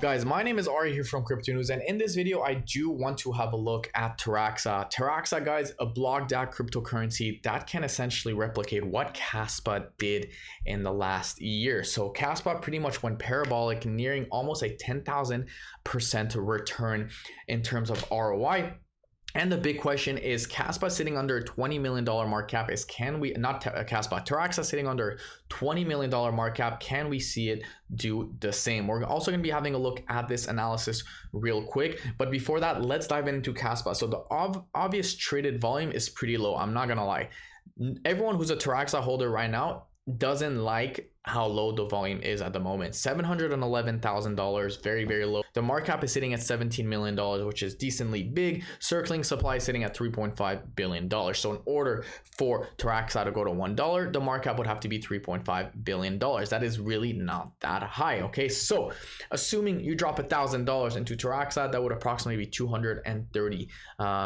Guys, my name is Ari here from Crypto News, and in this video I do want to have a look at Taraxa. Taraxa, guys, a blockdag cryptocurrency that can essentially replicate what kaspa did in the last year. So kaspa pretty much went parabolic, nearing almost a 10,000% return in terms of ROI. And the big question is, kaspa sitting under a $20 million market cap is, can we, not kaspa, Taraxa sitting under $20 million market cap, can we see it do the same? We're also going to be having a look at this analysis real quick. But before that, let's dive into kaspa. So the obvious traded volume is pretty low. I'm not going to lie. Everyone who's a Taraxa holder right now doesn't like how low the volume is at the moment. $711,000, very, very low. The market cap is sitting at $17 million, which is decently big. Circling supply is sitting at $3.5 billion. So in order for Taraxa to go to $1, the market cap would have to be $3.5 billion. That is really not that high, okay? So assuming you drop $1,000 into Taraxa, that would approximately be 230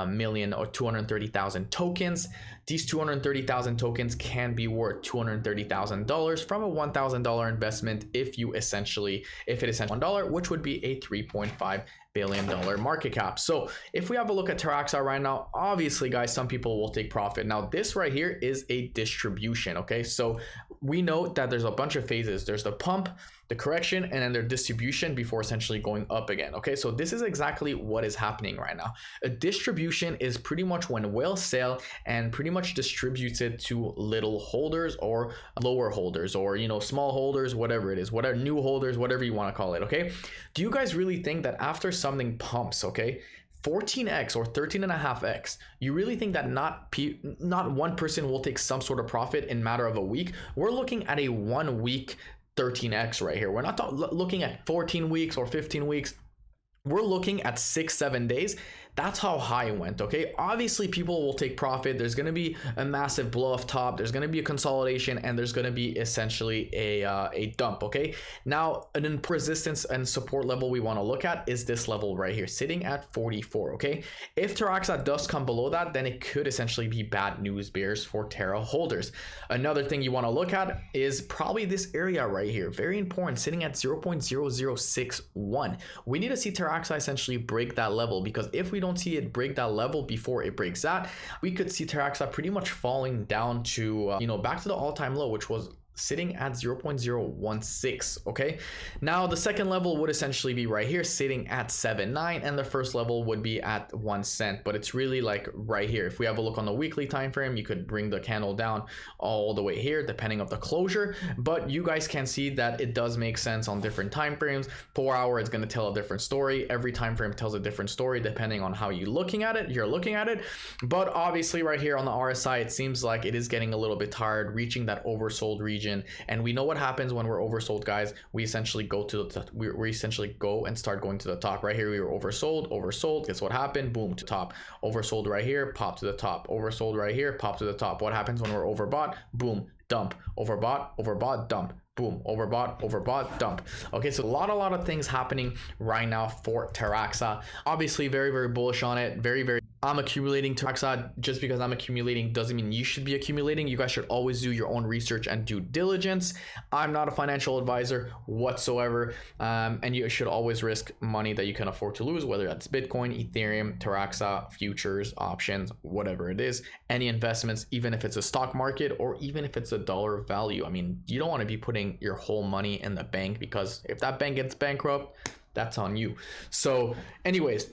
million or 230,000 tokens. These 230,000 tokens can be worth $230,000 from a $1,000 investment if it essentially $1, which would be a $3.5 billion market cap. So if we have a look at Taraxa right now, obviously guys, some people will take profit. Now this right here is a distribution, okay? So we know that there's a bunch of phases. There's the pump, the correction, and then their distribution before essentially going up again, okay? So this is exactly what is happening right now. A distribution is pretty much when whales sell and pretty much distributes it to little holders or lower holders, or, you know, small holders, whatever it is, whatever, new holders, whatever you want to call it, okay? Do you guys really think that after something pumps, okay, 14x or 13.5x, you really think that not one person will take some sort of profit in matter of a week? We're looking at a 1 week 13x right here. We're not looking at 14 weeks or 15 weeks. We're looking at 6-7 days. That's how high it went, okay? Obviously, people will take profit. There's going to be a massive blow off top. There's going to be a consolidation, and there's going to be essentially a dump, okay? Now, an resistance and support level we want to look at is this level right here, sitting at 44, okay? If Taraxa does come below that, then it could essentially be bad news bears for Terra holders. Another thing you want to look at is probably this area right here. Very important, sitting at 0.0061. We need to see Taraxa essentially break that level, because if we don't see it break that level before it breaks that, we could see Taraxa pretty much falling down to back to the all-time low, which was sitting at 0.016, okay? Now the second level would essentially be right here, sitting at 7.9, and the first level would be at 1 cent, but it's really like right here. If we have a look on the weekly time frame, you could bring the candle down all the way here depending of the closure, but you guys can see that it does make sense on different time frames. 4 hour is going to tell a different story. Every time frame tells a different story depending on how you're looking at it. But obviously right here on the RSI, it seems like it is getting a little bit tired, reaching that oversold region. And we know what happens when we're oversold, guys. We essentially go to the we essentially go and start going to the top. Right here we were oversold. Guess what happened? Boom, to top. Oversold right here, pop to the top. Oversold right here, pop to the top. What happens when we're overbought? Boom, dump. Overbought, dump. Boom, overbought, dump. Okay, so a lot of things happening right now for Taraxa. Obviously very, very bullish on it. I'm accumulating Taraxa. Just because I'm accumulating doesn't mean you should be accumulating. You guys should always do your own research and due diligence. I'm not a financial advisor whatsoever, and you should always risk money that you can afford to lose, whether that's Bitcoin, Ethereum, Taraxa, futures, options, whatever it is. Any investments, even if it's a stock market or even if it's a dollar value. I mean, you don't want to be putting your whole money in the bank, because if that bank gets bankrupt, that's on you. So anyways,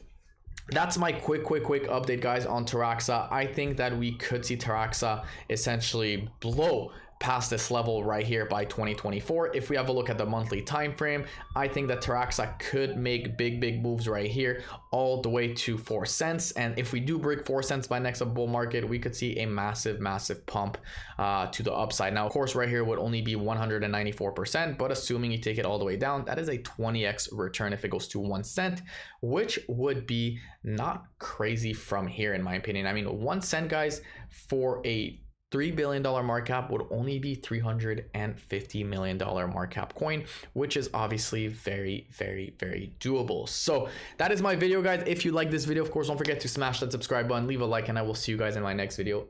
that's my quick update, guys, on Taraxa. I think that we could see Taraxa essentially blow past this level right here by 2024. If we have a look at the monthly time frame, I think that Taraxa could make big moves right here all the way to 4 cents. And if we do break 4 cents by next bull market, we could see a massive pump to the upside. Now of course right here would only be 194%, but assuming you take it all the way down, that is a 20x return if it goes to 1 cent, which would be not crazy from here in my opinion. I mean, 1 cent, guys, for a $3 billion market cap would only be $350 million market cap coin, which is obviously very doable. So that is my video, guys. If you like this video, of course, don't forget to smash that subscribe button, leave a like, and I will see you guys in my next video.